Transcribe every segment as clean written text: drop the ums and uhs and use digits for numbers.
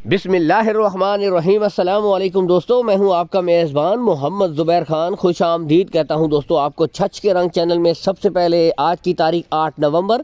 बिस्मिल्लाहिर्रहमानिर्रहीम। अस्सलाम वालेकुम दोस्तों, मैं हूं आपका मेज़बान मोहम्मद ज़ुबैर खान। खुश आमदीद कहता हूं दोस्तों आपको छच के रंग चैनल में। सबसे पहले आज की तारीख 8 नवंबर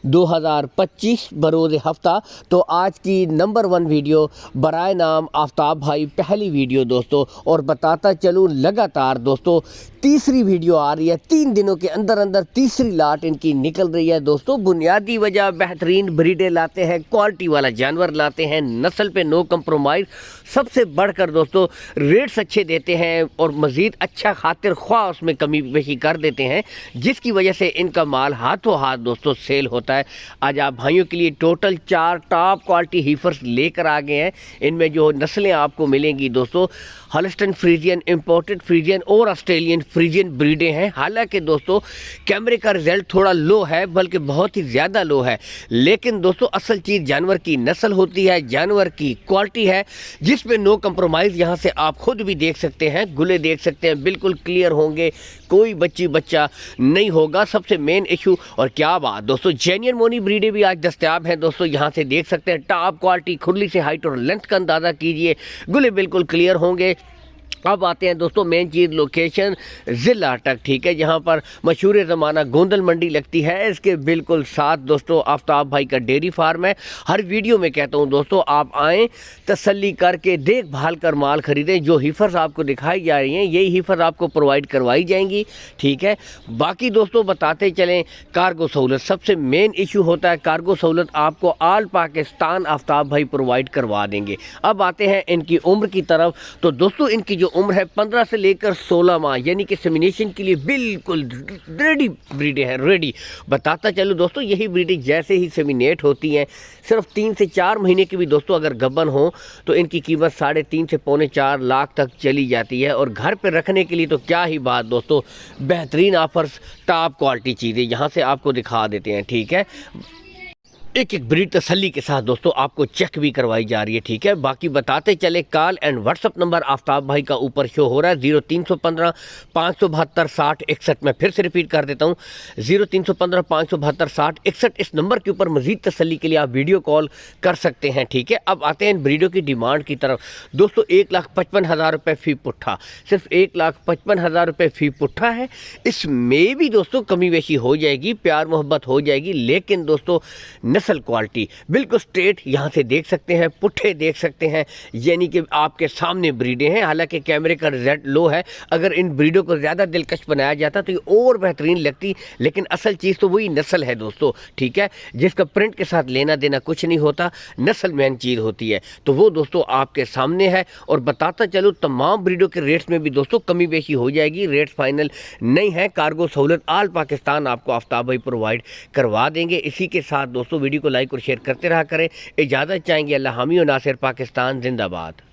2025 बरोज़ हफ्ता। तो आज की नंबर 1 वीडियो बराए नाम आफ्ताब भाई, पहली वीडियो दोस्तों। और बताता चलूँ लगातार दोस्तों तीसरी वीडियो आ रही है। 3 दिनों के अंदर अंदर तीसरी लाट इनकी निकल रही है दोस्तों। बुनियादी वजह बेहतरीन ब्रीडें लाते हैं, क्वालिटी वाला जानवर लाते हैं, नस्ल पे नो कंप्रोमाइज़। सबसे बढ़कर दोस्तों रेट्स अच्छे देते हैं और मज़ीद अच्छा खातिर ख्वाह उसमें कमी बेशी कर देते हैं, जिसकी वजह से इनका माल हाथों हाथ दोस्तों सेल होता है। आज आप भाइयों के लिए टोटल 4 टॉप क्वालिटी हीफर्स लेकर आ गए हैं। इनमें जो नस्लें आपको मिलेंगी दोस्तों, हॉल्स्टाइन फ्रीजियन, इंपोर्टेड फ्रीजियन और ऑस्ट्रेलियन फ्रीजियन ब्रीडें हैं। हालांकि दोस्तों कैमरे का रिजल्ट थोड़ा लो है, बल्कि बहुत ही ज़्यादा लो है, लेकिन दोस्तों असल चीज़ जानवर की नस्ल होती है, जानवर की क्वालिटी है, जिसमें नो कंप्रोमाइज़। यहाँ से आप खुद भी देख सकते हैं, गुले देख सकते हैं, बिल्कुल क्लियर होंगे, कोई बच्चा नहीं होगा। सबसे मेन इशू, और क्या बात दोस्तों, जेन्युइन मोनी ब्रीडें भी आज दस्तयाब हैं दोस्तों। यहाँ से देख सकते हैं टॉप क्वालिटी, खुरली से हाइट और लेंथ का अंदाज़ा कीजिए, गुले बिल्कुल क्लियर होंगे। अब आते हैं दोस्तों मेन चीज़, लोकेशन ज़िला अटक, ठीक है, जहाँ पर मशहूर ज़माना गोंदल मंडी लगती है। इसके बिल्कुल साथ दोस्तों आफ्ताब भाई का डेयरी फार्म है। हर वीडियो में कहता हूँ दोस्तों आप आएँ, तसल्ली करके देखभाल कर माल ख़रीदें। जो हीफर्स आपको दिखाई जा रही हैं यही हीफर्स आपको प्रोवाइड करवाई जाएंगी, ठीक है। बाकी दोस्तों बताते चलें, कार्गो सहूलत सबसे मेन इशू होता है। कार्गो सहूलत आपको आल पाकिस्तान आफ्ताब भाई प्रोवाइड करवा देंगे। अब आते हैं इनकी उम्र की तरफ। तो दोस्तों इनकी जो उम्र है 15 से लेकर 16 माह, यानी कि सेमिनेशन के लिए बिल्कुल रेडी ब्रीडें हैं, रेडी। बताता चलो दोस्तों, यही ब्रीडें जैसे ही सेमिनेट होती हैं, सिर्फ 3 से 4 महीने की भी दोस्तों अगर गब्बन हो तो इनकी कीमत 3.5 से पौने 4 लाख तक चली जाती है। और घर पे रखने के लिए तो क्या ही बात दोस्तों, बेहतरीन ऑफर्स, टॉप क्वालिटी चीज़ें यहाँ से आपको दिखा देते हैं, ठीक है। एक एक ब्रीड तसल्ली के साथ दोस्तों आपको चेक भी करवाई जा रही है, ठीक है। बाकी बताते चले, call and WhatsApp number Aftab भाई का ऊपर शो हो रहा है 0315 572 60 61। मैं फिर से रिपीट कर देता हूँ, 0315 572 60 61। इस नंबर के ऊपर मजीद तसल्ली के लिए आप वीडियो कॉल कर सकते हैं, ठीक है। अब आते हैं इन ब्रीडों की डिमांड की तरफ दोस्तों। 1,55,000 रुपये फ़ी पुट्ठा, सिर्फ 1,55,000 रुपये फ़ी पुट्ठा है। इसमें भी दोस्तों कमी बेशी हो जाएगी, प्यार मोहब्बत हो जाएगी, लेकिन दोस्तों नस्ल क्वालिटी बिल्कुल स्ट्रेट यहाँ से देख सकते हैं, पुट्ठे देख सकते हैं, यानी कि आपके सामने ब्रीडें हैं। हालांकि कैमरे का रिजल्ट लो है, अगर इन ब्रीडों को ज़्यादा दिलकश बनाया जाता तो ये और बेहतरीन लगती, लेकिन असल चीज़ तो वही नस्ल है दोस्तों, ठीक है, जिसका प्रिंट के साथ लेना देना कुछ नहीं होता, नस्ल मेन चीज़ होती है। तो वो दोस्तों आपके सामने है। और बताता चलो तमाम ब्रीडों के रेट्स में भी दोस्तों कमी बेशी हो जाएगी, रेट्स फाइनल नहीं है। कार्गो सहूलत आल पाकिस्तान आपको आफ्ताब भाई प्रोवाइड करवा देंगे। इसी के साथ दोस्तों वीडियो को लाइक और शेयर करते रहा करें। इजाज़त चाहेंगे, अल्लाह हामी और नासिर, पाकिस्तान जिंदाबाद।